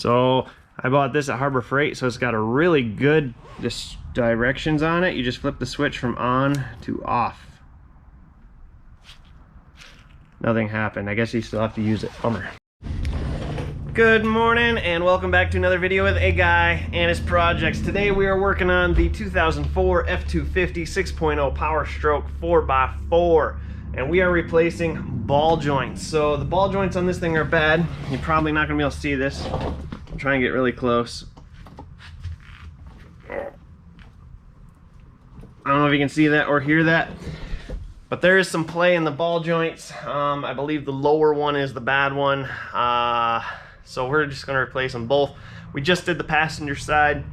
So I bought this at Harbor Freight, so it's got a really good directions on it. You just flip the switch from on to off. Nothing happened. I guess you still have to use it. Bummer. Good morning and welcome back to another video with a guy and his projects. Today we are working on the 2004 F250 6.0 Power Stroke 4x4, and we are replacing ball joints. So the ball joints on this thing are bad. You're probably not going to be able to see this. I'm trying to get really close. I don't know if you can see that or hear that, but there is some play in the ball joints. I believe the lower one is the bad one. So we're just going to replace them both. We just did the passenger side.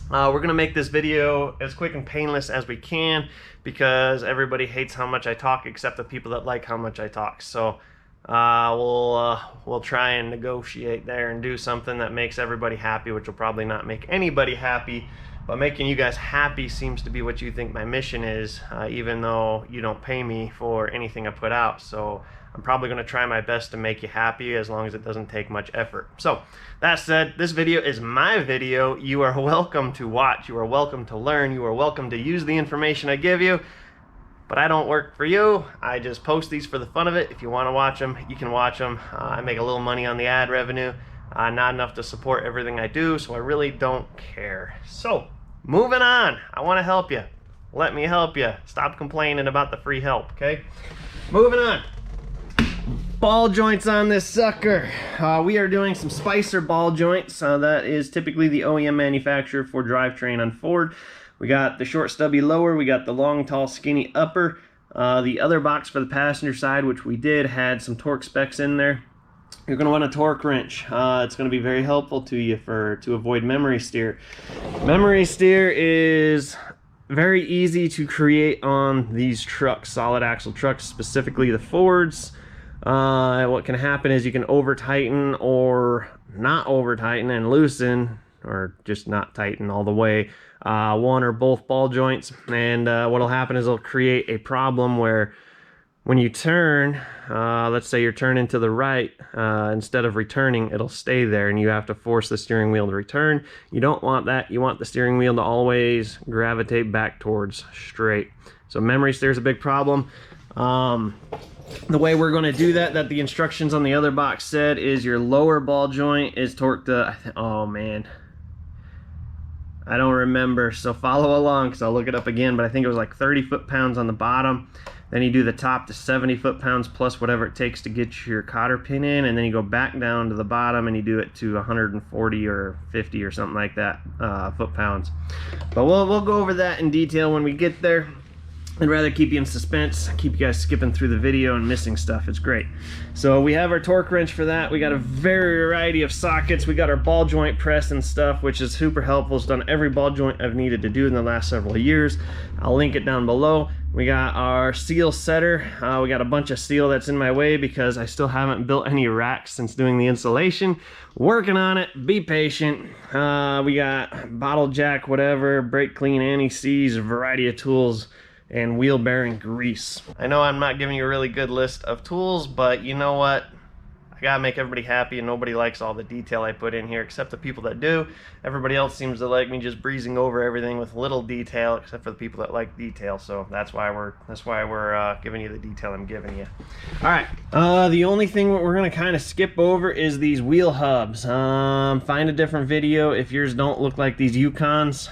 We're going to make this video as quick and painless as we can because everybody hates how much I talk except the people that like how much I talk. So we'll try and negotiate there and do something that makes everybody happy, which will probably not make anybody happy. But making you guys happy seems to be what you think my mission is, even though you don't pay me for anything I put out. So I'm probably going to try my best to make you happy as long as it doesn't take much effort. So that said, this video is my video. You are welcome to watch. You are welcome to learn. You are welcome to use the information I give you. But I don't work for you. I just post these for the fun of it. If you want to watch them, you can watch them. I make a little money on the ad revenue. Not enough to support everything I do, so I really don't care. So, moving on. I want to help you. Let me help you. Stop complaining about the free help, okay? Moving on. Ball joints on this sucker. We are doing some Spicer ball joints. That is typically the OEM manufacturer for drivetrain on Ford. We got the short stubby lower, we got the long tall skinny upper. The other box for the passenger side, which we did, had some torque specs in there. You're going to want a torque wrench. It's going to be very helpful to you to avoid memory steer. Memory steer is very easy to create on these trucks, solid axle trucks, specifically the Fords. What can happen is you can over tighten or not over tighten and loosen, or just not tighten all the way, one or both ball joints, and what'll happen is it'll create a problem where when you turn, let's say you're turning to the right, instead of returning, it'll stay there and you have to force the steering wheel to return. You don't want that. You want the steering wheel to always gravitate back towards straight. So memory steer is a big problem. The way we're going to do that the instructions on the other box said, is your lower ball joint is torqued to, oh man, I don't remember, so follow along because I'll look it up again, but I think it was like 30 foot-pounds on the bottom. Then you do the top to 70 foot-pounds plus whatever it takes to get your cotter pin in, and then you go back down to the bottom and you do it to 140 or 50 or something like that foot-pounds. But we'll go over that in detail when we get there. I'd rather keep you in suspense, keep you guys skipping through the video and missing stuff. It's great. So we have our torque wrench for that. We got a variety of sockets. We got our ball joint press and stuff, which is super helpful. It's done every ball joint I've needed to do in the last several years. I'll link it down below. We got our seal setter. We got a bunch of steel that's in my way because I still haven't built any racks since doing the installation. Working on it. Be patient. We got bottle jack, whatever, brake clean, anti-seize, a variety of tools, and wheel bearing grease. I know I'm not giving you a really good list of tools, but you know what? I gotta make everybody happy, and nobody likes all the detail I put in here except the people that do. Everybody else seems to like me just breezing over everything with little detail, except for the people that like detail. So that's why we're giving you the detail I'm giving you. All right. The only thing we're gonna kind of skip over is these wheel hubs. Find a different video if yours don't look like these Yukons,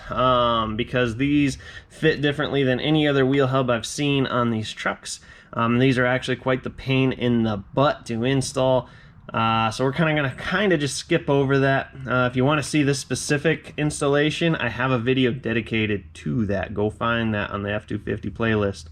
because these fit differently than any other wheel hub I've seen on these trucks. These are actually quite the pain in the butt to install. So we're kind of just skip over that. If you want to see this specific installation, I have a video dedicated to that. Go find that on the F250 playlist.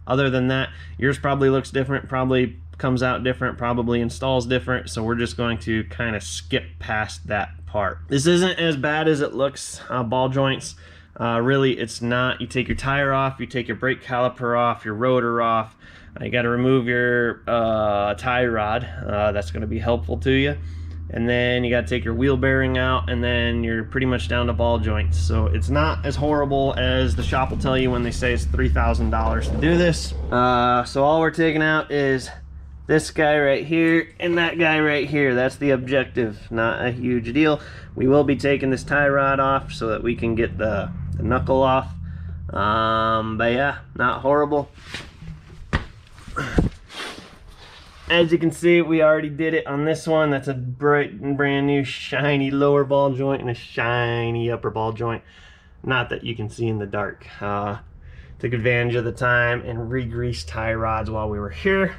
Other than that, yours probably looks different, probably comes out different, probably installs different, so we're just going to kind of skip past that part. This isn't as bad as it looks, ball joints. Really, it's not. You take your tire off, you take your brake caliper off, your rotor off. You got to remove your tie rod. That's going to be helpful to you. And then you got to take your wheel bearing out, and then you're pretty much down to ball joints. So it's not as horrible as the shop will tell you when they say it's $3,000 to do this. So all we're taking out is this guy right here and that guy right here. That's the objective, not a huge deal. We will be taking this tie rod off so that we can get the knuckle off. But yeah, not horrible. As you can see, we already did it on this one. That's a bright and brand new shiny lower ball joint and a shiny upper ball joint. Not that you can see in the dark. Took advantage of the time and re-greased tie rods while we were here.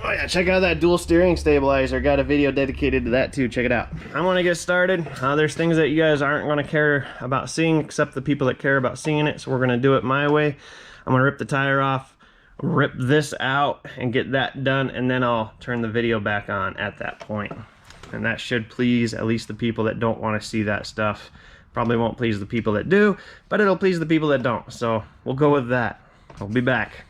Oh yeah, check out that dual steering stabilizer. Got a video dedicated to that too. Check it out. I want to get started. There's things that you guys aren't going to care about seeing except the people that care about seeing it. So we're going to do it my way. I'm going to rip the tire off, rip this out, and get that done, and then I'll turn the video back on at that point. And that should please at least the people that don't want to see that stuff. Probably won't please the people that do, but it'll please the people that don't. So we'll go with that. I'll be back.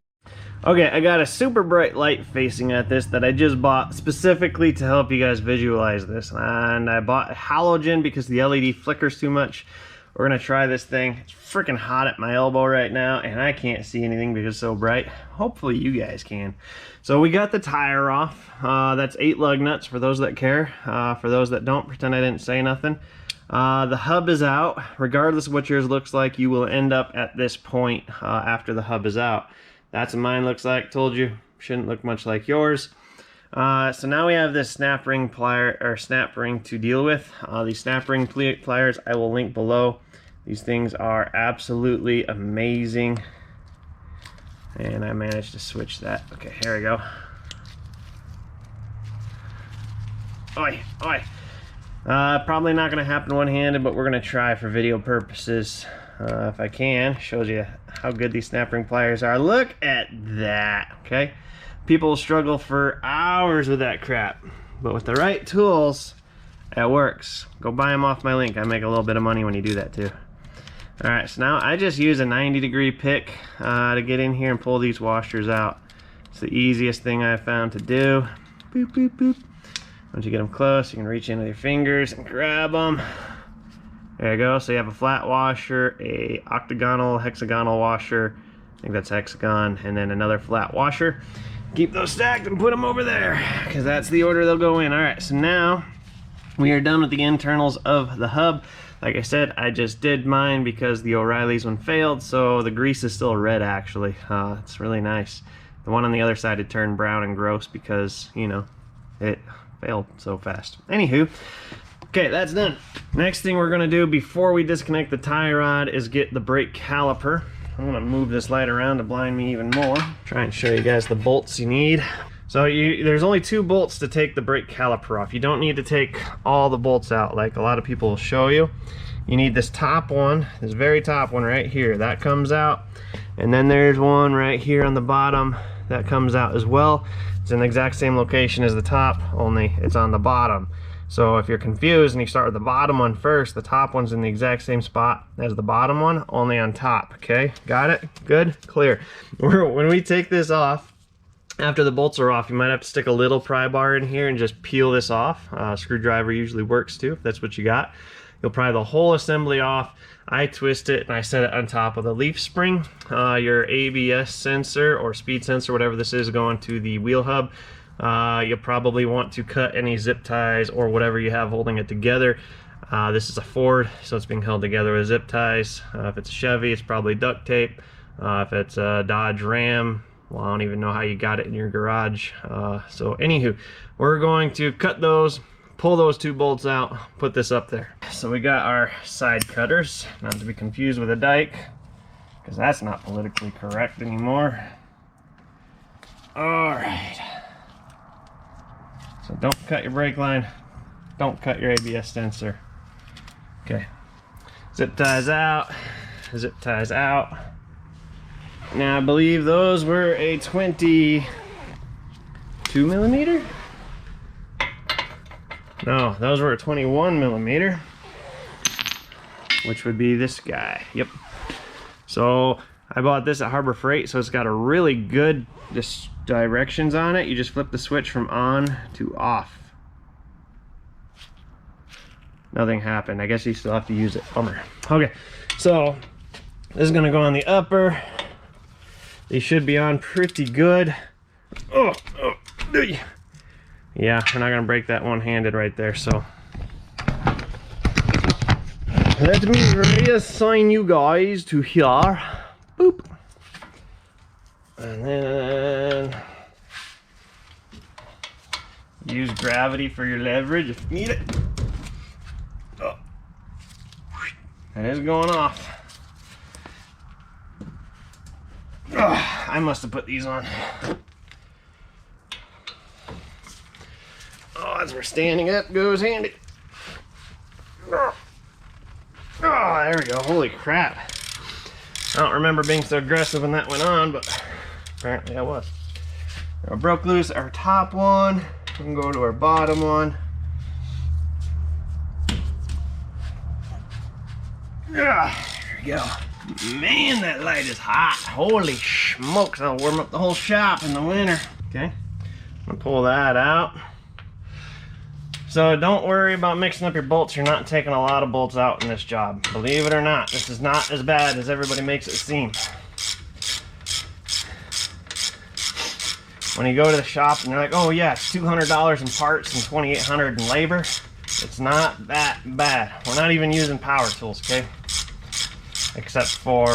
Okay, I got a super bright light facing at this that I just bought specifically to help you guys visualize this. And I bought halogen because the LED flickers too much. We're gonna try this thing. It's freaking hot at my elbow right now and I can't see anything because it's so bright. Hopefully you guys can. So we got the tire off. That's 8 lug nuts for those that care. For those that don't, pretend I didn't say nothing. The hub is out. Regardless of what yours looks like, you will end up at this point after the hub is out. That's what mine looks like. Told you, shouldn't look much like yours. So now we have this snap ring plier or snap ring to deal with. These snap ring pliers I will link below. These things are absolutely amazing. And I managed to switch that. Okay, here we go. Oi, oi. Probably not going to happen one-handed, but we're going to try for video purposes. If I can, shows you how good these snap ring pliers are. Look at that, okay? People struggle for hours with that crap, but with the right tools, it works. Go buy them off my link. I make a little bit of money when you do that too. All right, so now I just use a 90-degree pick to get in here and pull these washers out. It's the easiest thing I've found to do. Boop, boop, boop. Once you get them close, you can reach in with your fingers and grab them. There you go. So you have a flat washer, a octagonal, hexagonal washer. I think that's hexagon, and then another flat washer. Keep those stacked and put them over there because that's the order they'll go in. All right, so now we are done with the internals of the hub. Like I said, I just did mine because the O'Reilly's one failed, so the grease is still red actually. It's really nice. The one on the other side had turned brown and gross because, you know, it failed so fast. Anywho, okay, that's done. Next thing we're gonna do before we disconnect the tie rod is get the brake caliper. I'm gonna move this light around to blind me even more. Try and show you guys the bolts you need. So there's only 2 bolts to take the brake caliper off. You don't need to take all the bolts out like a lot of people will show you. You need this top one, this very top one right here. That comes out. And then there's one right here on the bottom that comes out as well. It's in the exact same location as the top, only it's on the bottom. So if you're confused and you start with the bottom one first, the top one's in the exact same spot as the bottom one, only on top, okay? Got it? Good? Clear. When we take this off, after the bolts are off, you might have to stick a little pry bar in here and just peel this off. Screwdriver usually works too, if that's what you got. You'll pry the whole assembly off. I twist it and I set it on top of the leaf spring. Your ABS sensor or speed sensor, whatever this is, going to the wheel hub. You'll probably want to cut any zip ties or whatever you have holding it together. This is a Ford, so it's being held together with zip ties. If it's a Chevy, it's probably duct tape. If it's a Dodge Ram, well, I don't even know how you got it in your garage. So anywho, we're going to cut those, pull those 2 bolts out, put this up there. So we got our side cutters, not to be confused with a dike, because that's not politically correct anymore. All right. So don't cut your brake line, don't cut your ABS sensor. Okay, zip ties out, zip ties out. Now I believe those were a 22 millimeter? No, those were a 21 millimeter, which would be this guy. Yep. So I bought this at Harbor Freight, so it's got a really good directions on it. You just flip the switch from on to off. Nothing happened. I guess you still have to use it. Bummer. Okay, so this is gonna go on the upper. They should be on pretty good. Oh, Yeah, we're not gonna break that one-handed right there, so. Let me reassign you guys to here. Boop. And then use gravity for your leverage if you need it. Oh. That is going off. Oh, I must have put these on. Oh, as we're standing up goes handy. Oh, there we go. Holy crap. I don't remember being so aggressive when that went on, but apparently I was. I broke loose our top one. We can go to our bottom one. There we go. Man, that light is hot. Holy smokes, that'll warm up the whole shop in the winter. Okay, I'm gonna pull that out. So don't worry about mixing up your bolts. You're not taking a lot of bolts out in this job. Believe it or not, this is not as bad as everybody makes it seem. When you go to the shop and they're like, oh yeah, it's $200 in parts and $2,800 in labor, it's not that bad. We're not even using power tools, okay? Except for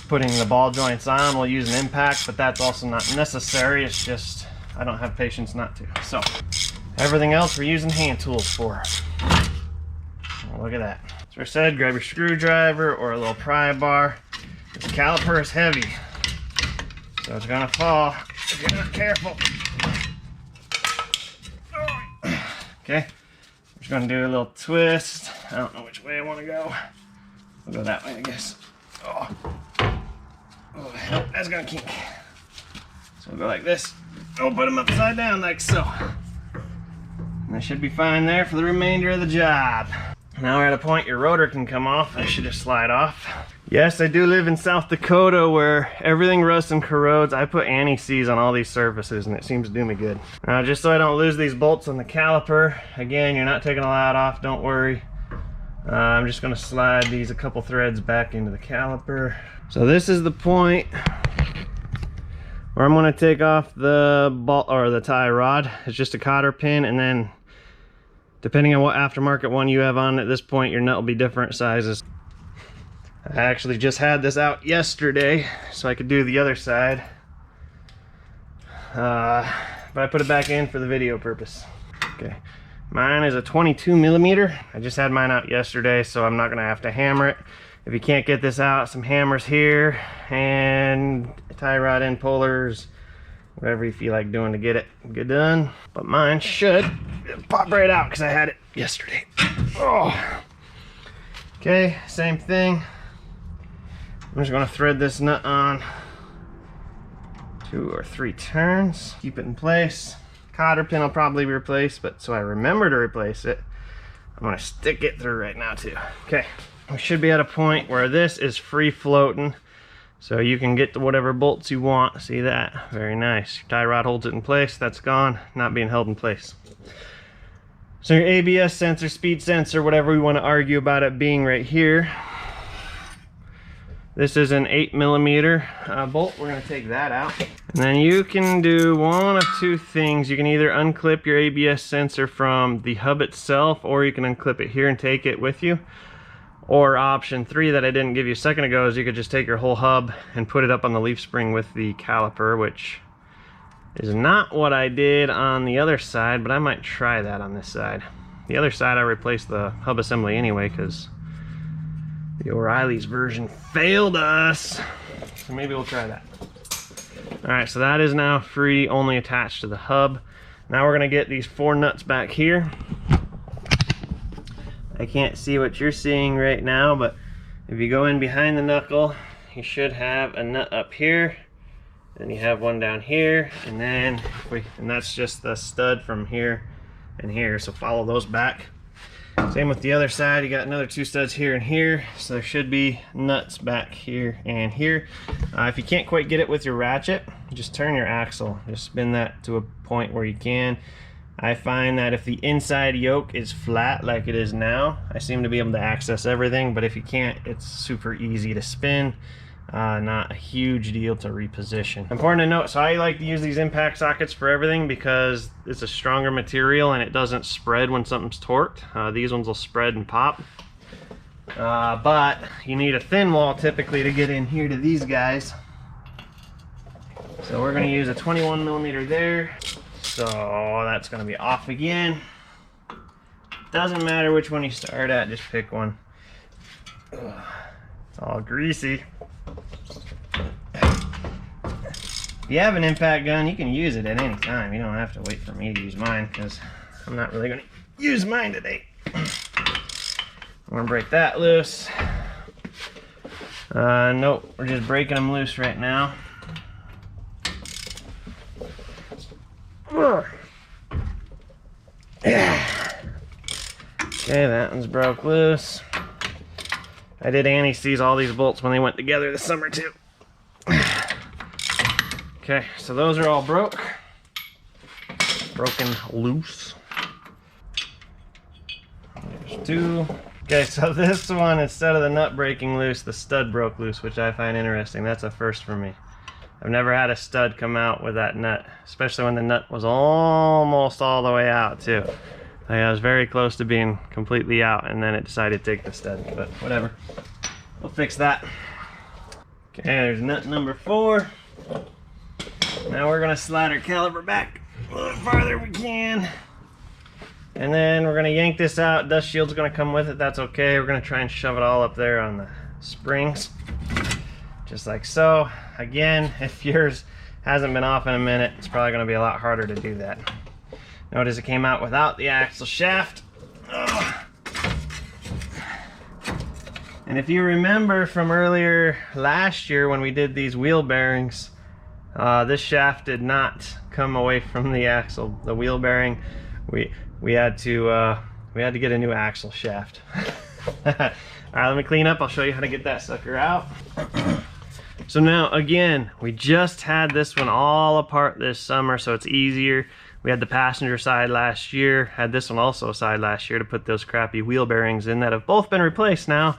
putting the ball joints on, we'll use an impact, but that's also not necessary. It's just, I don't have patience not to. So, everything else we're using hand tools for. Oh, look at that. So I said, grab your screwdriver or a little pry bar. This caliper is heavy, so it's gonna fall if you're not careful. Okay, I'm just gonna do a little twist. I don't know which way I want to go. I'll go that way, I guess. Oh, nope, that's gonna kink. So we'll go like this. Oh, put them upside down like so. And that should be fine there for the remainder of the job. Now we're at a point your rotor can come off. That should just slide off. Yes, I do live in South Dakota where everything rusts and corrodes. I put anti-seize on all these surfaces and it seems to do me good. Now just so I don't lose these bolts on the caliper, again, you're not taking a lot off, don't worry. I'm just gonna slide these a couple threads back into the caliper. So this is the point where I'm gonna take off the bolt or the tie rod. It's just a cotter pin, and then depending on what aftermarket one you have on at this point, your nut will be different sizes. I actually just had this out yesterday so I could do the other side. But I put it back in for the video purpose. Okay. Mine is a 22 millimeter. I just had mine out yesterday, so I'm not gonna have to hammer it. If you can't get this out, some hammers here and tie rod end pullers, whatever you feel like doing to get it good done. But mine should pop right out because I had it yesterday. Oh. Okay, same thing. I'm just gonna thread this nut on 2 or 3 turns, keep it in place. Cotter pin I'll probably replace, but so I remember to replace it, I'm gonna stick it through right now too. Okay, we should be at a point where this is free floating, so you can get to whatever bolts you want. See that? Very nice. Your tie rod holds it in place. That's gone, not being held in place. So your ABS sensor, speed sensor, whatever we want to argue about it being right here. This is an 8 millimeter bolt. We're going to take that out. And then you can do one of 2 things. You can either unclip your ABS sensor from the hub itself, or you can unclip it here and take it with you. Or option 3 that I didn't give you a second ago is you could just take your whole hub and put it up on the leaf spring with the caliper, which is not what I did on the other side, but I might try that on this side. The other side I replaced the hub assembly anyway because the O'Reilly's version failed us, so maybe we'll try that. Alright, so that is now free, only attached to the hub. Now we're going to get these 4 nuts back here. I can't see what you're seeing right now, but if you go in behind the knuckle, you should have a nut up here, then you have one down here, and then and that's just the stud from here and here, so follow those back. Same with the other side, you got another 2 studs here and here, so there should be nuts back here and here. If you can't quite get it with your ratchet, just turn your axle, just spin that to a point where you can. I find that if the inside yoke is flat like it is now, I seem to be able to access everything, but if you can't, it's super easy to spin. Not a huge deal to reposition. Important to note, so I like to use these impact sockets for everything because it's a stronger material and it doesn't spread when something's torqued. These ones will spread and pop. But you need a thin wall typically to get in here to these guys. So we're going to use a 21 millimeter there. So that's going to be off again. Doesn't matter which one you start at, just pick one. Ugh, it's all greasy. If you have an impact gun, you can use it at any time. You don't have to wait for me to use mine because I'm not really going to use mine today. I'm going to break that loose. Nope, we're just breaking them loose right now. Okay, that one's broke loose. I did anti-seize all these bolts when they went together this summer too. Okay, so those are all broken loose. There's two. Okay, so this one, instead of the nut breaking loose, the stud broke loose, which I find interesting. That's a first for me. I've never had a stud come out with that nut, especially when the nut was almost all the way out too. Like, I was very close to being completely out, and then it decided to take the stud, but whatever. We'll fix that. Okay, there's nut number 4. Now we're gonna slide our caliper back a little farther we can. And then we're gonna yank this out. Dust shield's gonna come with it, that's okay. We're gonna try and shove it all up there on the springs. Just like so. Again, if yours hasn't been off in a minute, it's probably gonna be a lot harder to do that. Notice it came out without the axle shaft. Ugh. And if you remember from earlier last year when we did these wheel bearings, this shaft did not come away from the axle. The wheel bearing, we had to get a new axle shaft. All right, let me clean up. I'll show you how to get that sucker out. So now again, we just had this one all apart this summer, so it's easier. We had the passenger side last year, had this one also side last year to put those crappy wheel bearings in that have both been replaced now.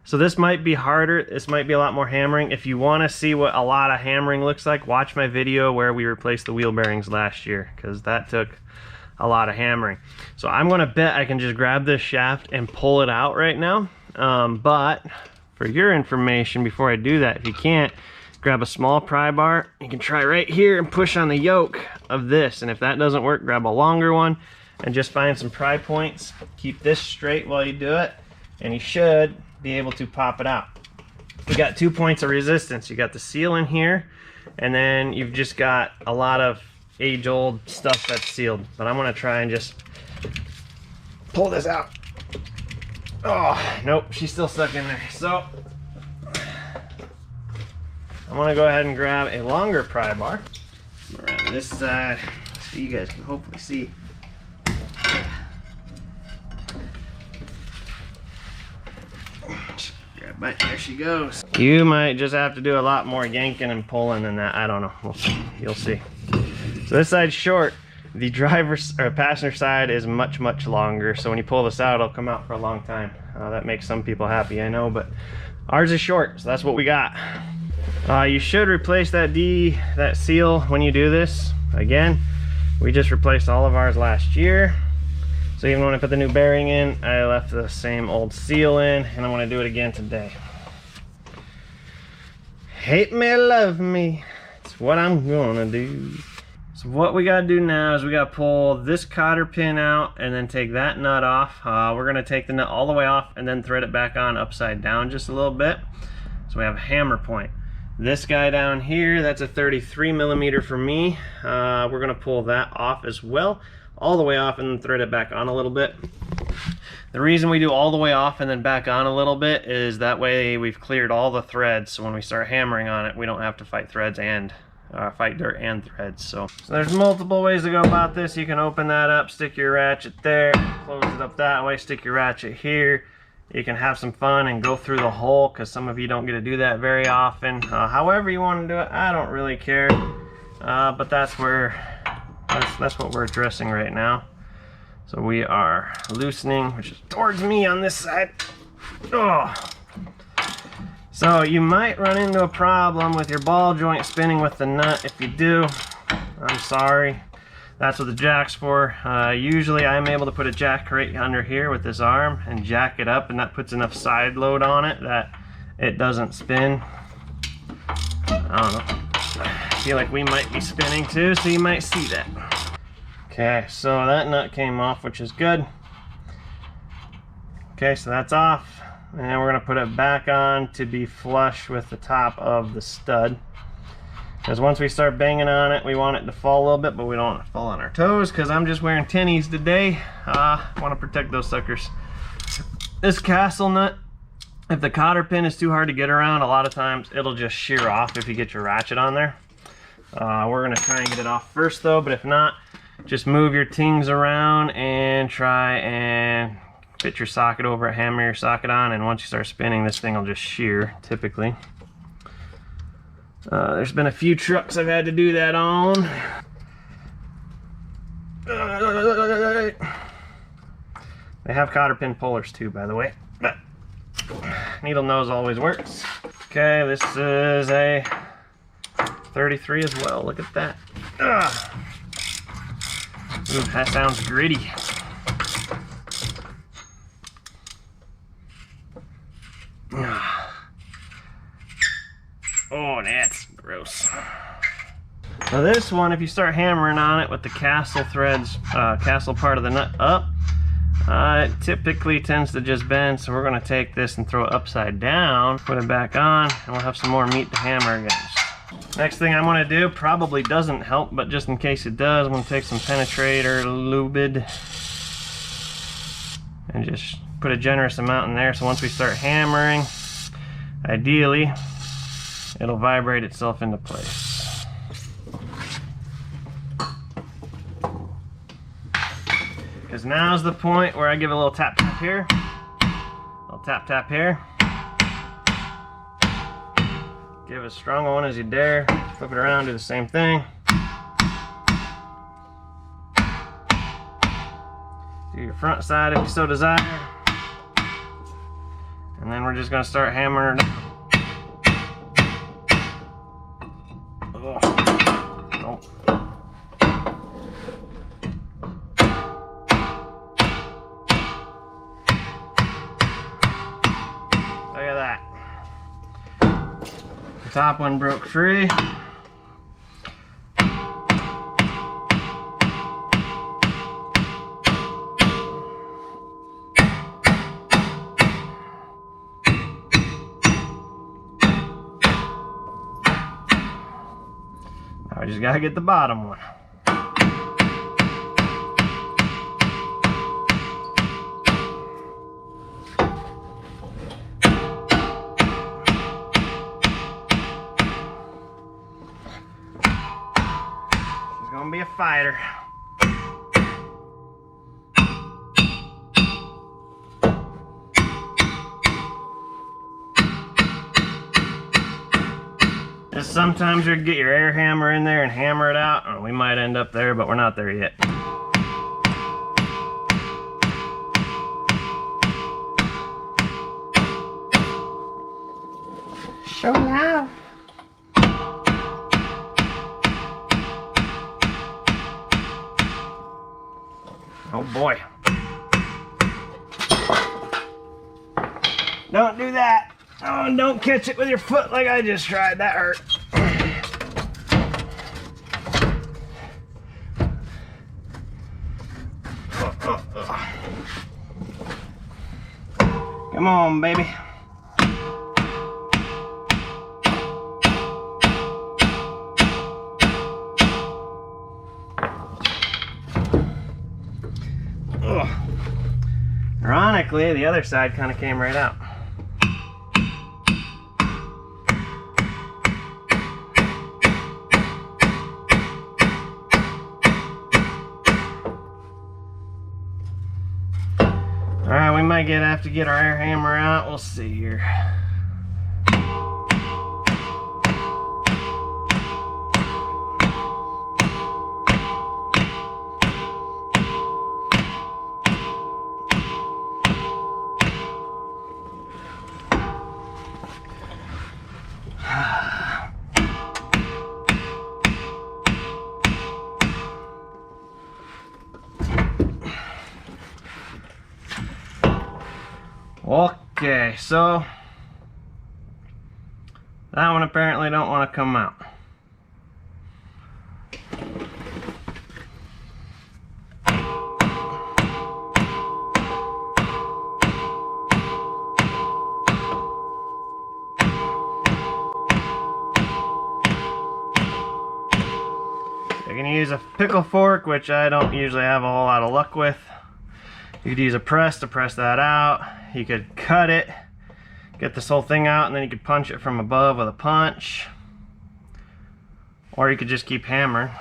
So this might be harder, this might be a lot more hammering. If you want to see what a lot of hammering looks like, watch my video where we replaced the wheel bearings last year, because that took a lot of hammering. So I'm going to bet I can just grab this shaft and pull it out right now. But for your information, before I do that, if you can't, grab a small pry bar. You can try right here and push on the yoke of this, and if that doesn't work, grab a longer one and just find some pry points. Keep this straight while you do it, and you should be able to pop it out. We got 2 points of resistance. You got the seal in here, and then you've just got a lot of age-old stuff that's sealed. But I'm gonna try and just pull this out. Oh, nope, she's still stuck in there. So I'm gonna go ahead and grab a longer pry bar around this side so you guys can hopefully see. Grab it, there she goes. You might just have to do a lot more yanking and pulling than that. I don't know. We'll see. You'll see. So this side's short. The driver's or passenger side is much longer. So when you pull this out, it'll come out for a long time. That makes some people happy, I know, but ours is short, so that's what we got. You should replace that seal when you do this. Again, we just replaced all of ours last year. So even when I put the new bearing in, I left the same old seal in, and I'm gonna do it again today. Hate me, love me, it's what I'm gonna do. So what we gotta do now is we gotta pull this cotter pin out and then take that nut off. We're gonna take the nut all the way off and then thread it back on upside down just a little bit. So we have a hammer point. This guy down here, that's a 33 millimeter for me. We're gonna pull that off as well, all the way off and then thread it back on a little bit. The reason we do all the way off and then back on a little bit is that way we've cleared all the threads, so when we start hammering on it, we don't have to fight threads and fight dirt and threads. So there's multiple ways to go about this. You can open that up, stick your ratchet there, close it up that way, stick your ratchet here. You can have some fun and go through the hole, because some of you don't get to do that very often. However you want to do it, I don't really care. But that's what we're addressing right now. So we are loosening, which is towards me on this side. Oh. So you might run into a problem with your ball joint spinning with the nut. If you do, I'm sorry. That's what the jack's for. Usually I'm able to put a jack right under here with this arm and jack it up, and that puts enough side load on it that it doesn't spin. I don't know. I feel like we might be spinning too, so you might see that. Okay, so that nut came off, which is good. Okay, so that's off. And we're going to put it back on to be flush with the top of the stud. Because once we start banging on it, we want it to fall a little bit, but we don't want it to fall on our toes because I'm just wearing tennies today. I want to protect those suckers. This castle nut, if the cotter pin is too hard to get around, a lot of times it'll just shear off if you get your ratchet on there. We're going to try and get it off first though, but if not, just move your tings around and try and fit your socket over it, hammer your socket on, and once you start spinning, this thing will just shear, typically. There's been a few trucks I've had to do that on. They have cotter pin pullers too, by the way, but needle nose always works. Okay, this is a 33 as well. Look at that. Ooh, that sounds gritty. Oh, that's gross. So this one, if you start hammering on it with the castle threads, castle part of the nut up, it typically tends to just bend. So we're going to take this and throw it upside down, put it back on, and we'll have some more meat to hammer against. Next thing I want to do, probably doesn't help, but just in case it does, I'm going to take some penetrator lubid and just put a generous amount in there. So once we start hammering, ideally, it'll vibrate itself into place. Because now's the point where I give a little tap tap here, a little tap tap here. Give as strong a one as you dare. Flip it around, do the same thing. Do your front side if you so desire. And then we're just going to start hammering it down. Top one broke free. Now we just gotta get the bottom one. Gonna be a fighter. Just sometimes you get your air hammer in there and hammer it out, and we might end up there, but we're not there yet. So loud. Oh boy. Don't do that. Oh, and don't catch it with your foot like I just tried. That hurt. Come on, baby. Ironically, the other side kind of came right out. Alright, we might have to get our air hammer out. We'll see here. Okay, so that one apparently don't want to come out. You can use a pickle fork, which I don't usually have a whole lot of luck with. You could use a press to press that out. You could cut it, get this whole thing out, and then you could punch it from above with a punch. Or you could just keep hammering.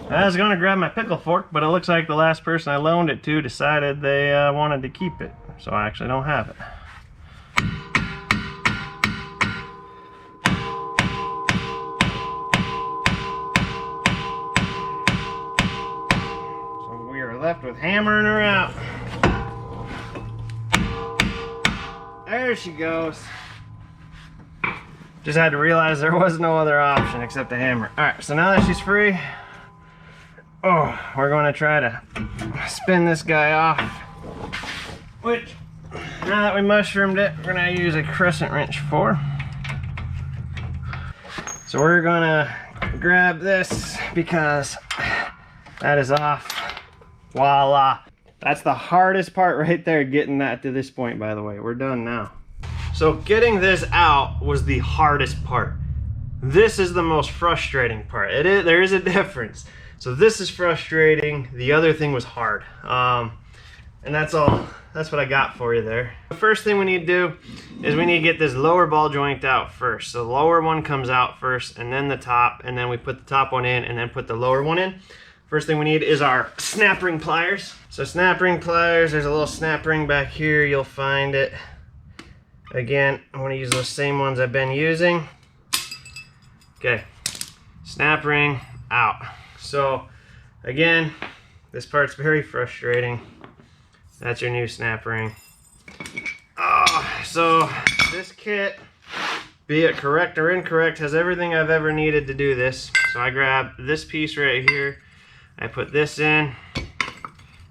I was gonna grab my pickle fork, but it looks like the last person I loaned it to decided they wanted to keep it, so I actually don't have it. So we are left with hammering her out. There she goes. Just had to realize there was no other option except to hammer. Alright, so now that she's free, we're going to try to spin this guy off, which, now that we mushroomed it, we're going to use a crescent wrench for. So we're going to grab this because that is off. Voila. That's the hardest part right there, getting that to this point, by the way. We're done now. So getting this out was the hardest part. This is the most frustrating part. There is a difference. So this is frustrating, the other thing was hard. And that's all, that's what I got for you there. The first thing we need to do is we need to get this lower ball joint out first. So the lower one comes out first, and then the top, and then we put the top one in, and then put the lower one in. First thing we need is our snap ring pliers. So snap ring pliers, there's a little snap ring back here, you'll find it. Again, I want to use those same ones I've been using. Okay, snap ring out. So again, this part's very frustrating. That's your new snap ring. So this kit, be it correct or incorrect, has everything I've ever needed to do this. So I grab this piece right here, I put this in,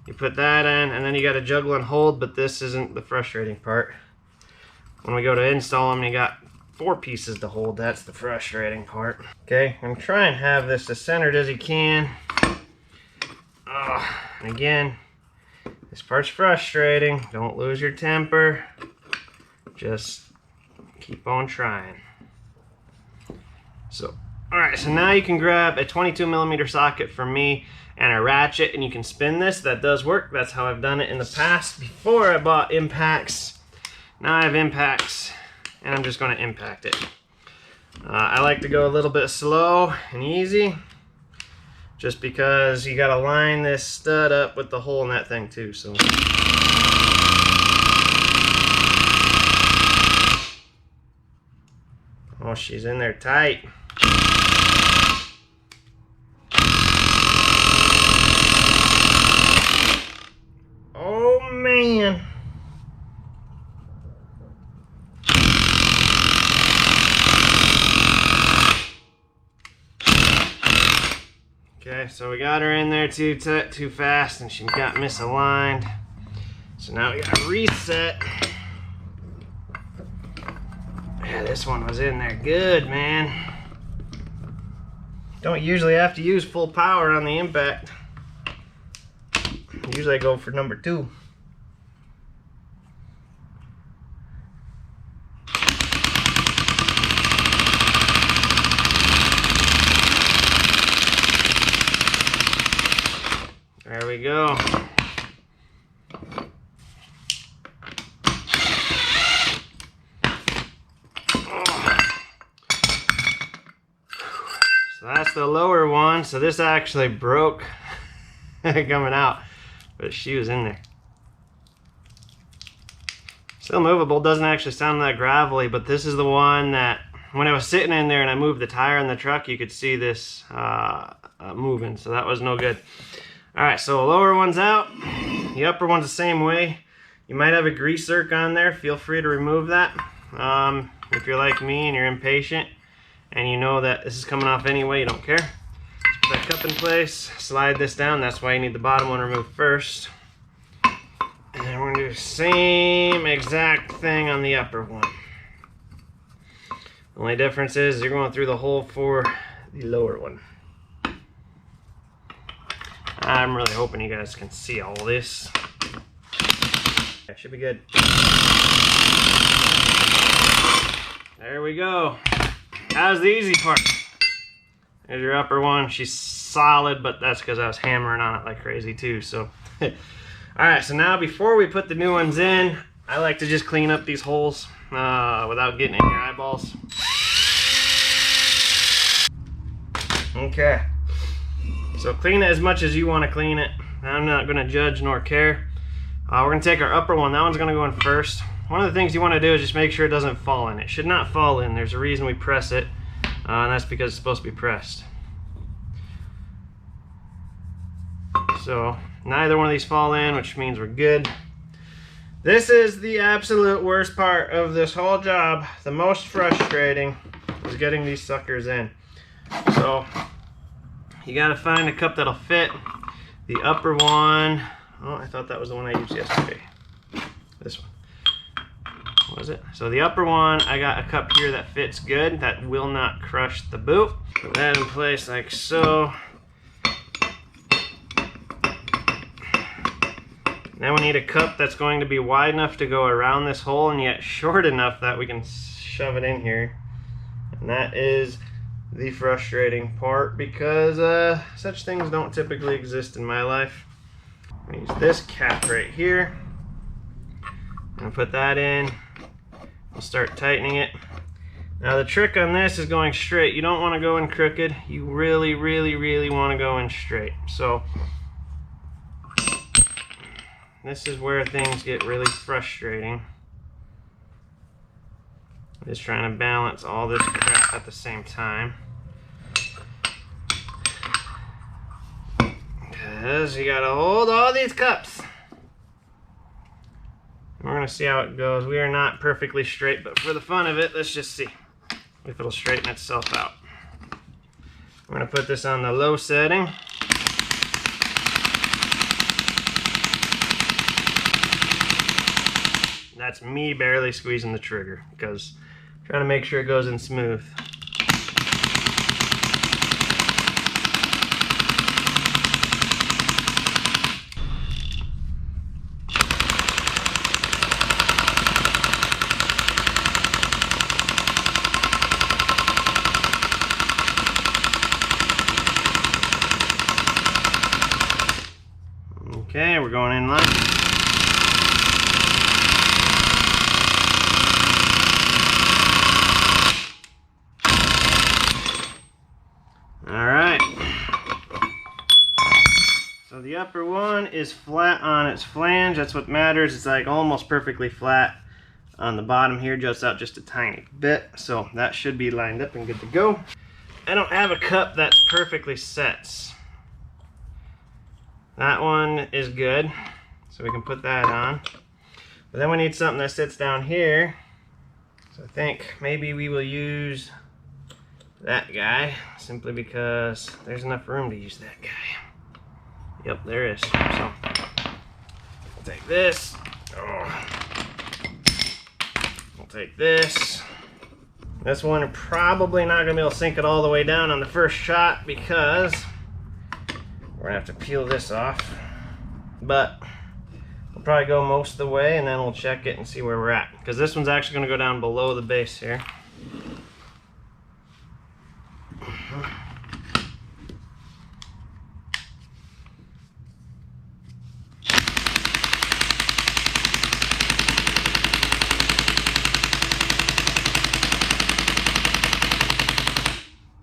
you put that in, and then you got to juggle and hold, but this isn't the frustrating part. When we go to install them, you got 4 pieces to hold. That's the frustrating part. Okay, and try and have this as centered as you can. And again, this part's frustrating. Don't lose your temper. Just keep on trying. So, alright, so now you can grab a 22mm socket from me and a ratchet, and you can spin this. That does work. That's how I've done it in the past before I bought impacts. Now I have impacts, and I'm just going to impact it. I like to go a little bit slow and easy, just because you got to line this stud up with the hole in that thing too. So, oh, she's in there tight. Oh man. Okay, so we got her in there too fast, and she got misaligned. So now we gotta reset. Yeah, this one was in there good, man. Don't usually have to use full power on the impact. Usually I go for number 2. There we go. So that's the lower one. So this actually broke coming out, but she was in there. Still movable, doesn't actually sound that gravelly, but this is the one that when I was sitting in there and I moved the tire in the truck, you could see this moving, so that was no good. All right, so lower one's out. The upper one's the same way. You might have a grease zerk on there. Feel free to remove that. If you're like me and you're impatient and you know that this is coming off anyway, you don't care. Just put that cup in place, slide this down. That's why you need the bottom one removed first. And then we're going to do the same exact thing on the upper one. The only difference is you're going through the hole for the lower one. I'm really hoping you guys can see all this. That should be good. There we go. That was the easy part. There's your upper one. She's solid, but that's because I was hammering on it like crazy too. So, alright, so now before we put the new ones in, I like to just clean up these holes without getting in your eyeballs. Okay. So clean it as much as you want to clean it. I'm not going to judge nor care. We're going to take our upper one. That one's going to go in first. One of the things you want to do is just make sure it doesn't fall in. It should not fall in. There's a reason we press it, and that's because it's supposed to be pressed. So neither one of these fall in, which means we're good. This is the absolute worst part of this whole job. The most frustrating is getting these suckers in. So you got to find a cup that'll fit. The upper one, oh, I thought that was the one I used yesterday. This one. What was it? So the upper one, I got a cup here that fits good, that will not crush the boot. Put that in place like so. Then we need a cup that's going to be wide enough to go around this hole and yet short enough that we can shove it in here. And that is the frustrating part because such things don't typically exist in my life. I'm gonna use this cap right here. I'm gonna put that in. I'll start tightening it. Now the trick on this is going straight. You don't want to go in crooked. You really, really, really want to go in straight. So this is where things get really frustrating. Just trying to balance all this crap at the same time. Because you gotta hold all these cups. We're gonna see how it goes. We are not perfectly straight, but for the fun of it, let's just see if it'll straighten itself out. We're gonna put this on the low setting. That's me barely squeezing the trigger because I'm trying to make sure it goes in smooth. Okay, we're going in line. Alright. So the upper one is flat on its flange. That's what matters. It's like almost perfectly flat on the bottom here, juts out just a tiny bit. So that should be lined up and good to go. I don't have a cup that's perfectly set. That one is good, so we can put that on. But then we need something that sits down here. So I think maybe we will use that guy, simply because there's enough room to use that guy. Yep, there is. So we'll take this. We'll take this. This one, probably not gonna be able to sink it all the way down on the first shot because we're gonna have to peel this off, but we'll probably go most of the way and then we'll check it and see where we're at, because this one's actually gonna go down below the base here.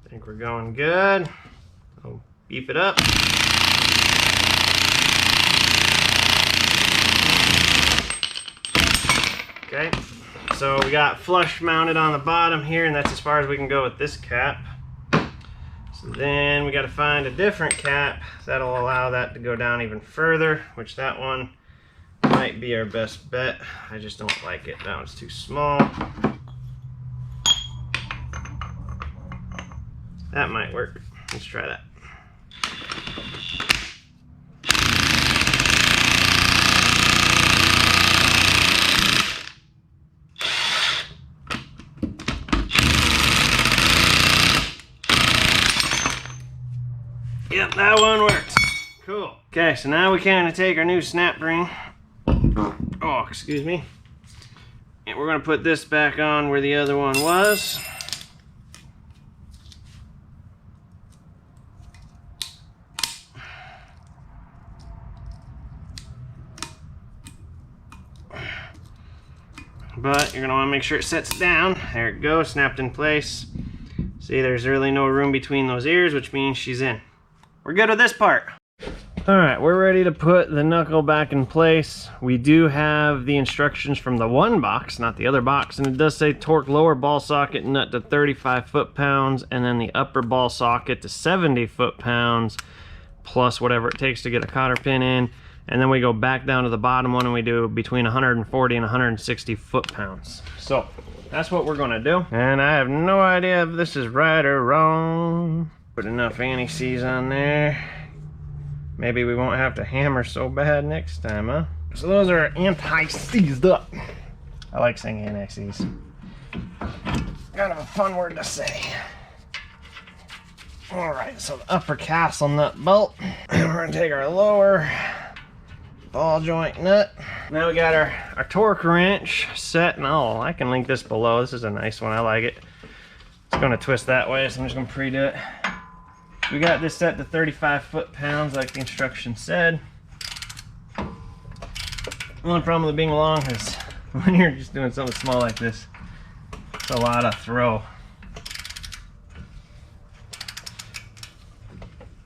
I think we're going good. I'll beef it up. Okay, so we got flush mounted on the bottom here, and that's as far as we can go with this cap. So then we got to find a different cap that'll allow that to go down even further, which that one might be our best bet. I just don't like it. That one's too small. That might work. Let's try that. Yep, that one works. Cool. Okay, so now we kind of take our new snap ring. Oh, excuse me. And we're going to put this back on where the other one was. But you're going to want to make sure it sets down. There it goes, snapped in place. See, there's really no room between those ears, which means she's in. We're good with this part. Alright, we're ready to put the knuckle back in place. We do have the instructions from the one box, not the other box, and it does say torque lower ball socket nut to 35 foot-pounds, and then the upper ball socket to 70 foot-pounds, plus whatever it takes to get a cotter pin in. And then we go back down to the bottom one and we do between 140 and 160 foot-pounds. So that's what we're gonna do. And I have no idea if this is right or wrong. Put enough anti-seize on there. Maybe we won't have to hammer so bad next time, huh? So those are anti-seized up. I like saying anti-seize. Kind of a fun word to say. All right, so the upper castle nut bolt. And we're gonna take our lower ball joint nut. Now we got our torque wrench set. No, I can link this below. This is a nice one, I like it. It's gonna twist that way, so I'm just gonna pre-do it. We got this set to 35 foot-pounds like the instructions said. The only problem with it being long is when you're just doing something small like this, it's a lot of throw.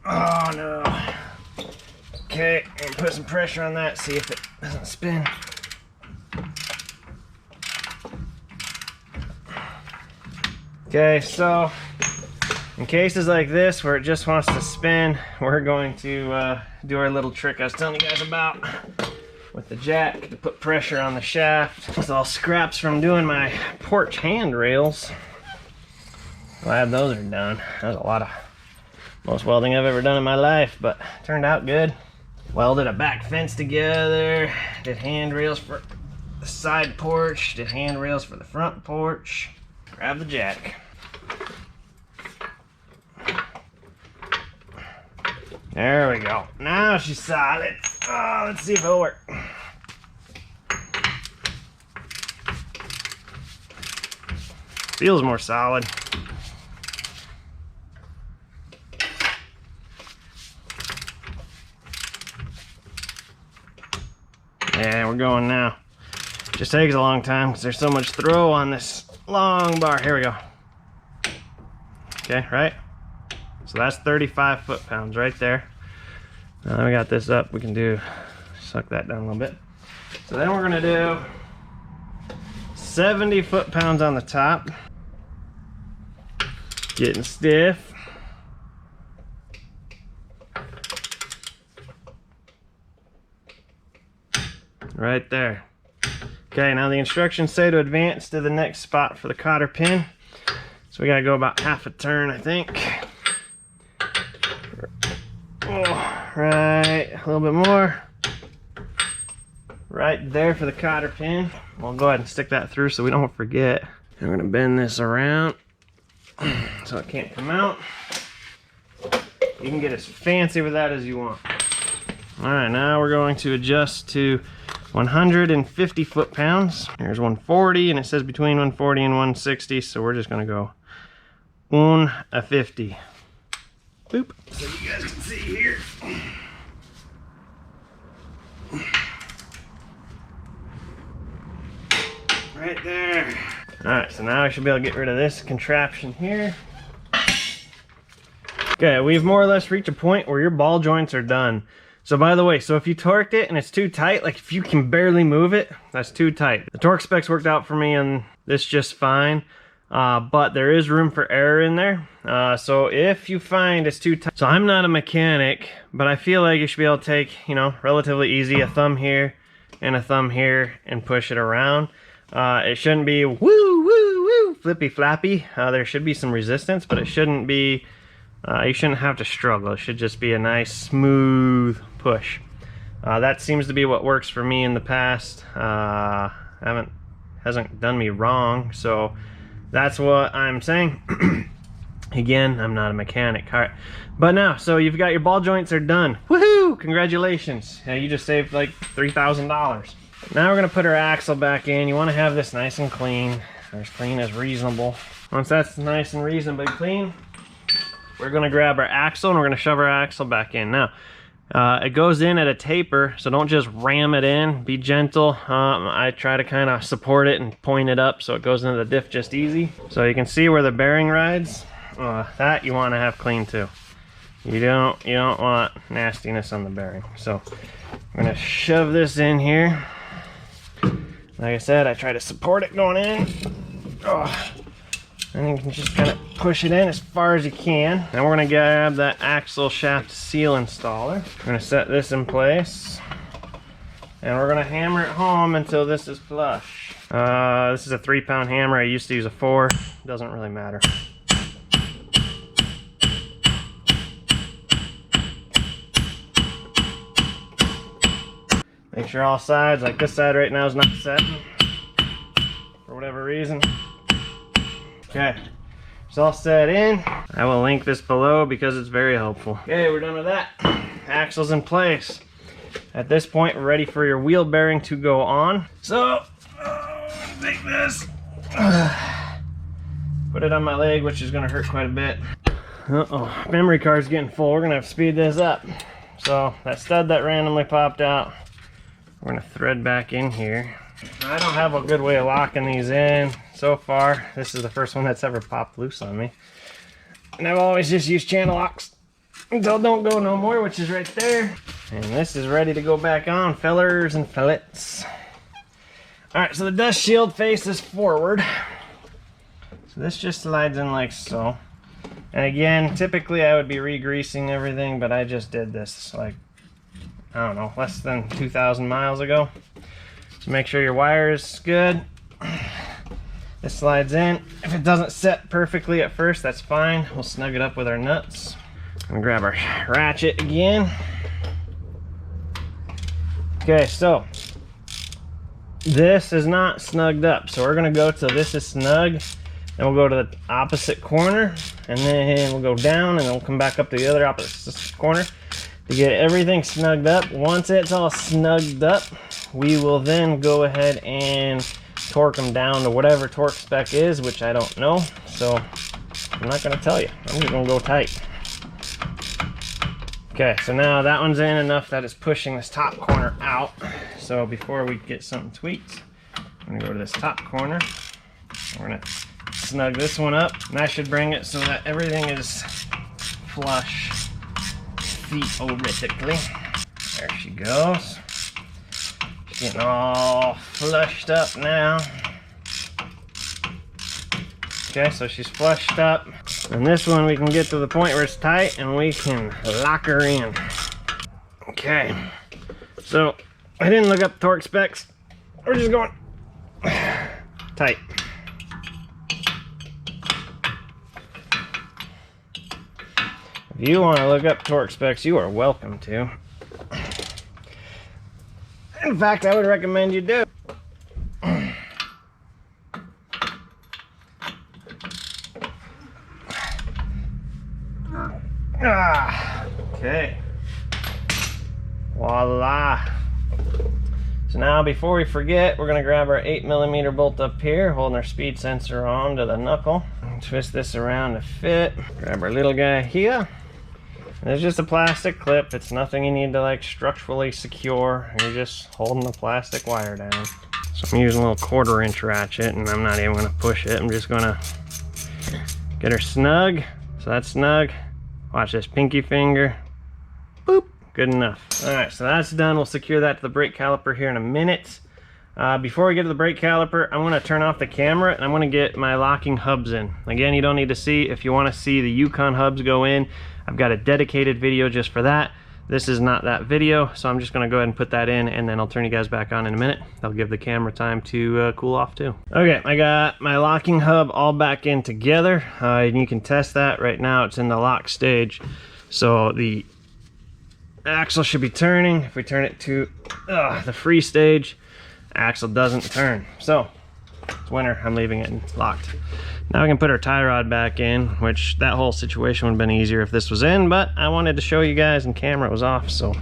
Oh no. Okay, I'm gonna put some pressure on that, see if it doesn't spin. Okay, so in cases like this where it just wants to spin, we're going to do our little trick I was telling you guys about with the jack to put pressure on the shaft. It's all scraps from doing my porch handrails. Glad those are done. That was a lot of most welding I've ever done in my life, but turned out good. Welded a back fence together, did handrails for the side porch, did handrails for the front porch. Grab the jack. There we go. Now she's solid. Oh, let's see if it'll work. Feels more solid. Yeah, we're going now. Just takes a long time because there's so much throw on this long bar. Here we go. Okay, right? So that's 35 foot-pounds right there. Now we got this up, we can suck that down a little bit. So then we're gonna do 70 foot-pounds on the top. Getting stiff. Right there. Okay, now the instructions say to advance to the next spot for the cotter pin. So we gotta go about half a turn, I think. Oh, right, a little bit more. Right there for the cotter pin. We'll go ahead and stick that through so we don't forget. And we're gonna bend this around so it can't come out. You can get as fancy with that as you want. All right, now we're going to adjust to 150 foot-pounds. Here's 140, and it says between 140 and 160, so we're just gonna go 150. Boop. So you guys can see here. Right there. All right, so now I should be able to get rid of this contraption here. Okay, we've more or less reached a point where your ball joints are done. So by the way, so if you torqued it and it's too tight, like if you can barely move it, that's too tight. The torque specs worked out for me on this just fine, but there is room for error in there. So if you find it's too tight, so I'm not a mechanic, but I feel like you should be able to take, you know, relatively easy, a thumb here, and a thumb here and push it around. It shouldn't be woo, woo, woo, flippy flappy. There should be some resistance, but it shouldn't be, you shouldn't have to struggle. It should just be a nice smooth push. That seems to be what works for me in the past. Hasn't done me wrong, so that's what I'm saying. Again, I'm not a mechanic. All right, but now, so you've got your ball joints are done. Woohoo! Congratulations! You just saved like $3,000. Now we're gonna put our axle back in. You want to have this nice and clean, or as clean as reasonable. Once that's nice and reasonably clean, we're gonna grab our axle and we're gonna shove our axle back in. Now, it goes in at a taper, so don't just ram it in. Be gentle. I try to kind of support it and point it up so it goes into the diff just easy. So you can see where the bearing rides. That you want to have clean too. You don't want nastiness on the bearing. So I'm gonna shove this in here. Like I said, I try to support it going in. And you can just kind of push it in as far as you can. Now we're gonna grab that axle shaft seal installer. We're gonna set this in place. And we're gonna hammer it home until this is flush. This is a 3-pound hammer. I used to use a 4. Doesn't really matter. Make sure all sides, like this side right now is not set for whatever reason. Okay, it's all set in. I will link this below because it's very helpful. Okay, we're done with that. Axle's in place. At this point, we're ready for your wheel bearing to go on. So, take this, put it on my leg, which is gonna hurt quite a bit. Uh-oh, memory card's getting full. We're gonna have to speed this up. So, that stud that randomly popped out, we're gonna thread back in here. I don't have a good way of locking these in so far. This is the first one that's ever popped loose on me. And I've always just used channel locks until don't go no more, which is right there. And this is ready to go back on, fellers and fillets. All right, so the dust shield faces forward. So this just slides in like so. And again, typically I would be re-greasing everything, but I just did this like, I don't know, less than 2,000 miles ago. So make sure your wire is good. This slides in. If it doesn't set perfectly at first, that's fine. We'll snug it up with our nuts. I'm gonna grab our ratchet again. Okay, so this is not snugged up. So we're gonna go till this is snug, and we'll go to the opposite corner, and then we'll go down, and then we'll come back up to the other opposite corner to get everything snugged up. Once it's all snugged up, we will then go ahead and torque them down to whatever torque spec is, which I don't know, so I'm not going to tell you. I'm just going to go tight. Okay, so now that one's in enough that it's pushing this top corner out. So before we get something tweaked, I'm going to go to this top corner. We're going to snug this one up, and that should bring it so that everything is flush theoretically. There she goes. She's getting all flushed up now. Okay, so she's flushed up. And this one we can get to the point where it's tight and we can lock her in. Okay, so I didn't look up torque specs. We're just going tight. If you want to look up torque specs, you are welcome to. In fact, I would recommend you do. Okay. Voila. So now before we forget, we're going to grab our 8mm bolt up here, holding our speed sensor on to the knuckle. Twist this around to fit. Grab our little guy here. It's just a plastic clip. It's nothing you need to like structurally secure. You're just holding the plastic wire down. So I'm using a little 1/4-inch ratchet, and I'm not even going to push it. I'm just going to get her snug. So that's snug. Watch this, pinky finger. Boop. Good enough. All right, so that's done. We'll secure that to the brake caliper here in a minute. Before we get to the brake caliper, I'm going to turn off the camera and I'm going to get my locking hubs in. Again, you don't need to see. If you want to see the Yukon hubs go in, I've got a dedicated video just for that. This is not that video, so I'm just gonna go ahead and put that in, and then I'll turn you guys back on in a minute. That'll give the camera time to cool off too. Okay, I got my locking hub all back in together. And you can test that right now. It's in the lock stage. So the axle should be turning. If we turn it to the free stage, axle doesn't turn. So it's winter, I'm leaving it locked. Now we can put our tie rod back in, which that whole situation would have been easier if this was in, but I wanted to show you guys and camera was off, so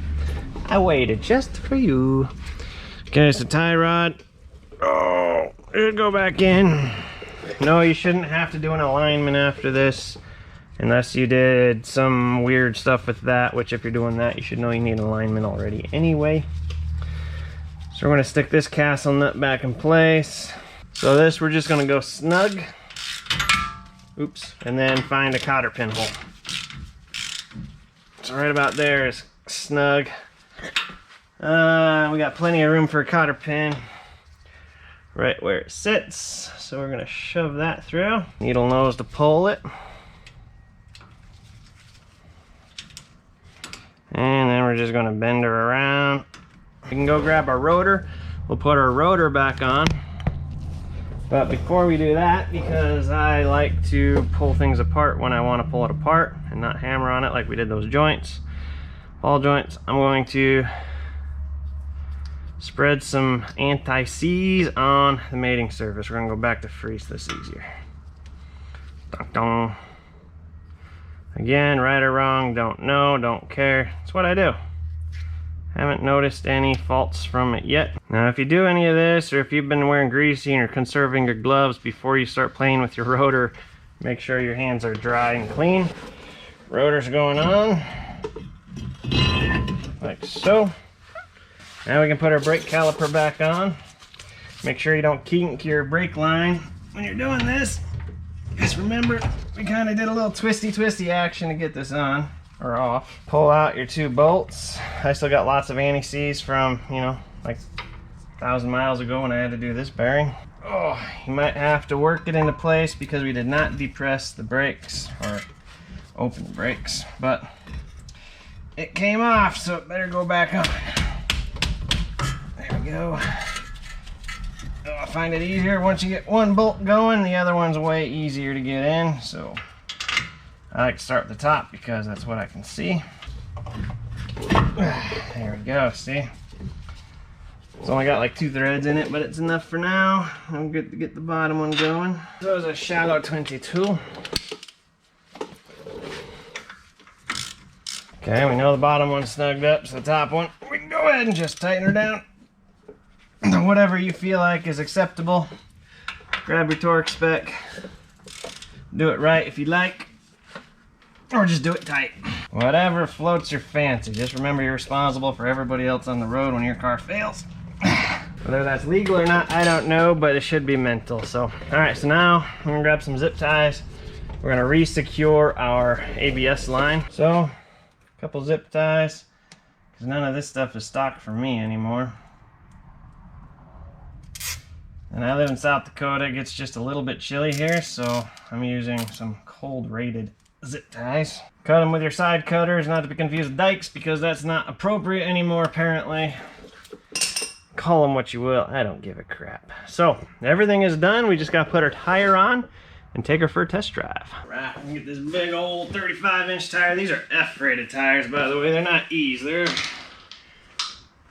I waited just for you. Okay, so tie rod, it'd go back in. No, you shouldn't have to do an alignment after this, unless you did some weird stuff with that, which if you're doing that, you should know you need an alignment already anyway. So we're gonna stick this castle nut back in place. So this, we're just gonna go snug. Oops, and then find a cotter pin hole. So right about there is snug. We got plenty of room for a cotter pin right where it sits. So we're gonna shove that through. Needle nose to pull it. And then we're just gonna bend her around. We can go grab our rotor. We'll put our rotor back on. But before we do that, because I like to pull things apart when I want to pull it apart and not hammer on it like we did those joints, ball joints, I'm going to spread some anti-seize on the mating surface. We're going to go back to free so this is easier. Dun -dun. Again, right or wrong, don't know, don't care. It's what I do. Haven't noticed any faults from it yet. Now if you do any of this, or if you've been wearing greasing or conserving your gloves before you start playing with your rotor, make sure your hands are dry and clean. Rotor's going on, like so. Now we can put our brake caliper back on. Make sure you don't kink your brake line when you're doing this. Just remember, we kind of did a little twisty action to get this on. Or off. Pull out your 2 bolts. I still got lots of anti-seize from, you know, like 1,000 miles ago when I had to do this bearing. Oh, you might have to work it into place because we did not depress the brakes or open the brakes, but it came off, so it better go back on. There we go. Oh, I find it easier once you get one bolt going, the other one's way easier to get in, so I like to start at the top because that's what I can see. There we go, see? It's only got like 2 threads in it, but it's enough for now. I'm good to get the bottom one going. So it's a shallow 22. Okay, we know the bottom one's snugged up, so the top one, we can go ahead and just tighten her down. Whatever you feel like is acceptable. Grab your torque spec. Do it right if you like. Or just do it tight. Whatever floats your fancy. Just remember you're responsible for everybody else on the road when your car fails. Whether that's legal or not, I don't know, but it should be mental. So, alright, so now I'm gonna grab some zip ties. We're gonna re-secure our ABS line. So, a couple zip ties, because none of this stuff is stock for me anymore. And I live in South Dakota. It gets just a little bit chilly here, so I'm using some cold rated zip ties. Cut them with your side cutters, not to be confused with dikes, because that's not appropriate anymore apparently. Call them what you will, I don't give a crap. So everything is done, we just got to put our tire on and take her for a test drive. Right, we can get this big old 35-inch tire. These are F-rated tires, by the way. They're not E's. They're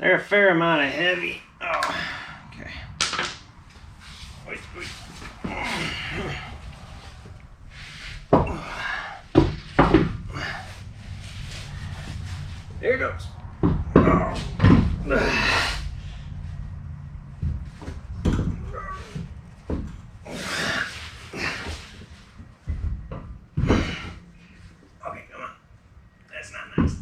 a fair amount of heavy. Oh, okay. Wait. There it goes. Oh. Okay, come on. That's not nice.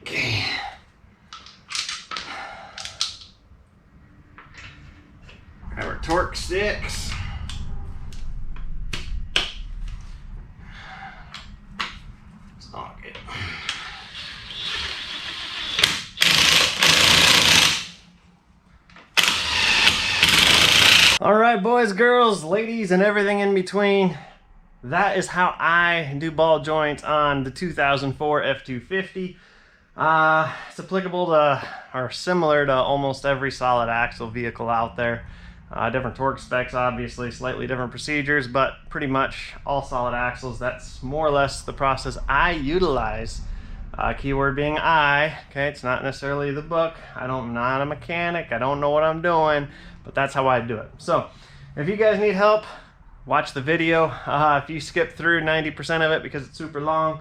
Okay. Grab our torque sticks. All right, boys, girls, ladies, and everything in between. that is how I do ball joints on the 2004 F250. It's applicable to, or similar to, almost every solid axle vehicle out there. Different torque specs, obviously, slightly different procedures, but pretty much all solid axles. That's more or less the process I utilize. Keyword being I. Okay, it's not necessarily the book. I'm not a mechanic. I don't know what I'm doing, but that's how I do it. So, if you guys need help, watch the video. If you skip through 90% of it because it's super long,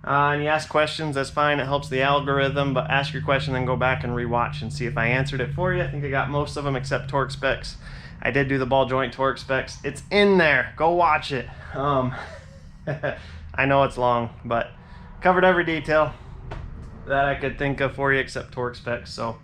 and you ask questions, that's fine. It helps the algorithm, but ask your question, then go back and rewatch and see if I answered it for you. I think I got most of them except torque specs. I did do the ball joint torque specs. It's in there. Go watch it. I know it's long, but covered every detail that I could think of for you except torque specs. So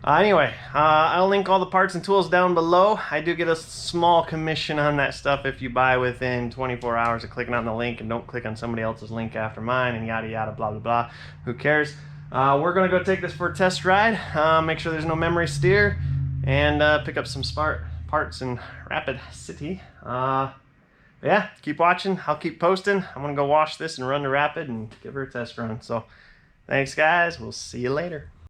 anyway, I'll link all the parts and tools down below. I do get a small commission on that stuff if you buy within 24 hours of clicking on the link, and don't click on somebody else's link after mine, and yada yada blah blah blah. Who cares? We're gonna go take this for a test ride, make sure there's no memory steer, and pick up some smart parts in Rapid City. Yeah, keep watching. I'll keep posting. I'm gonna go wash this and run to Rapid and give her a test run. So thanks guys, we'll see you later.